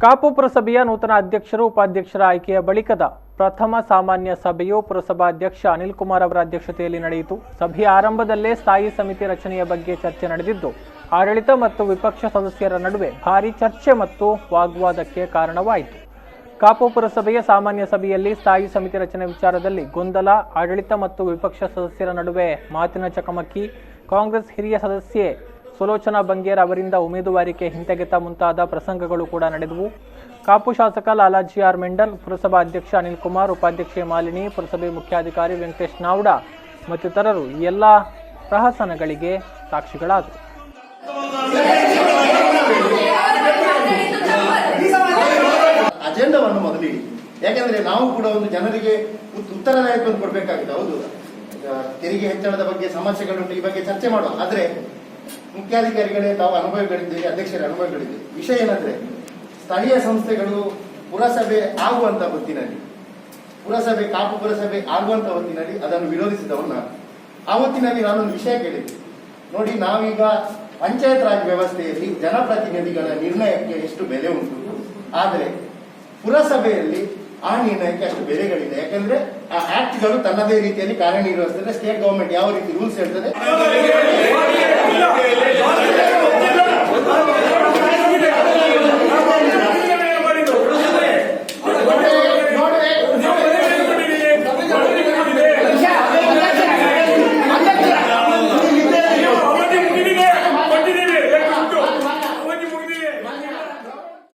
ಕಾಪು ಪುರಸಭೆಯ ನೂತನ ಅಧ್ಯಕ್ಷರು ಉಪಾಧ್ಯಕ್ಷರ ಆಯ್ಕೆಯ ಬಳಿಕದ ಪ್ರಥಮ ಸಾಮಾನ್ಯ ಸಭೆಯು ಪುರಸಭಾಧ್ಯಕ್ಷ ಅನಿಲ್ ಕುಮಾರ್ ಅವರ ಅಧ್ಯಕ್ಷತೆಯಲ್ಲಿ ನಡೆಯಿತು. ಸಭೆಯ ಆರಂಭದಲ್ಲೇ ಸ್ಥಾಯಿ ಸಮಿತಿ ರಚನೆಯ ಬಗ್ಗೆ ಚರ್ಚೆ ನಡೆದಿದ್ದು, ಆಡಳಿತ ಮತ್ತು ವಿಪಕ್ಷ ಸದಸ್ಯರ ನಡುವೆ ಭಾರೀ ಚರ್ಚೆ ಮತ್ತು ವಾಗ್ವಾದಕ್ಕೆ ಕಾರಣವಾಯಿತು. ಕಾಪು ಪುರಸಭೆಯ ಸಾಮಾನ್ಯ ಸಭೆಯಲ್ಲಿ ಸ್ಥಾಯಿ ಸಮಿತಿ ರಚನೆ ವಿಚಾರದಲ್ಲಿ ಗೊಂದಲ, ಆಡಳಿತ ಮತ್ತು ವಿಪಕ್ಷ ಸದಸ್ಯರ ನಡುವೆ ಮಾತಿನ ಚಕಮಕಿ, ಕಾಂಗ್ರೆಸ್ ಹಿರಿಯ ಸದಸ್ಯೆ ಸುಲೋಚನಾ ಬಂಗೇರ್ ಅವರಿಂದ ಉಮೇದುವಾರಿಕೆ ಹಿಂತೆಗೆತ ಮುಂತಾದ ಪ್ರಸಂಗಗಳು ಕೂಡ ನಡೆದವು. ಕಾಪು ಶಾಸಕ ಲಾಲಾಜಿ ಆರ್ ಮೆಂಡಲ್, ಪುರಸಭಾ ಅಧ್ಯಕ್ಷ ಅನಿಲ್ ಕುಮಾರ್, ಉಪಾಧ್ಯಕ್ಷೆ ಮಾಲಿನಿ, ಪುರಸಭೆ ಮುಖ್ಯಾಧಿಕಾರಿ ವೆಂಕಟೇಶ್ ನಾವ್ಡಾ ಮತ್ತಿತರರು ಈ ಎಲ್ಲ ಪ್ರಹಸನಗಳಿಗೆ ಸಾಕ್ಷಿಗಳಾದರು. ಅಜೆಂಡವನ್ನು ಮೊದಲಿಡಿ, ಯಾಕೆಂದ್ರೆ ನಾವು ಕೂಡ ಒಂದು ಜನರಿಗೆ ಉತ್ತರದಾಯಕವನ್ನು ಕೊಡಬೇಕಾಗಿದೆ. ಹೌದು, ತೆರಿಗೆ ಹೆಚ್ಚಳದ ಬಗ್ಗೆ ಸಮಸ್ಯೆಗಳುಂಟು, ಈ ಬಗ್ಗೆ ಚರ್ಚೆ ಮಾಡುವ. ಆದ್ರೆ ಮುಖ್ಯಾಧಿಕಾರಿಗಳೇ ತಾವು ಅನುಭವಗಳಿದ್ದೀರಿ, ಅಧ್ಯಕ್ಷರ ಅನುಭವಗಳಿದ್ದೀರಿ. ವಿಷಯ ಏನಂದ್ರೆ, ಸ್ಥಳೀಯ ಸಂಸ್ಥೆಗಳು ಪುರಸಭೆ ಆಗುವಂತ ಹೊತ್ತಿನಲ್ಲಿ, ಪುರಸಭೆ ಕಾಪು ಪುರಸಭೆ ಆಗುವಂತ ಹೊತ್ತಿನಲ್ಲಿ ಅದನ್ನು ವಿರೋಧಿಸಿದವನ್ನ ಆ ಹೊತ್ತಿನಲ್ಲಿ ನಾನೊಂದು ವಿಷಯ ಕೇಳಿದ್ದೆ. ನೋಡಿ, ನಾವೀಗ ಪಂಚಾಯತ್ ರಾಜ್ ವ್ಯವಸ್ಥೆಯಲ್ಲಿ ಜನಪ್ರತಿನಿಧಿಗಳ ನಿರ್ಣಯಕ್ಕೆ ಎಷ್ಟು ಬೆಲೆ ಉಂಟು, ಆದರೆ ಪುರಸಭೆಯಲ್ಲಿ ಆ ನಿರ್ಣಯಕ್ಕೆ ಅಷ್ಟು ಬೆಲೆಗಳಿದೆ. ಯಾಕಂದ್ರೆ ಆ ಆಕ್ಟ್ಗಳು ತನ್ನದೇ ರೀತಿಯಲ್ಲಿ ಕಾರ್ಯನಿರ್ವಹಿಸ್ತದೆ. ಸ್ಟೇಟ್ ಗವರ್ಮೆಂಟ್ ಯಾವ ರೀತಿ ರೂಲ್ಸ್ ಹೇಳ್ತದೆ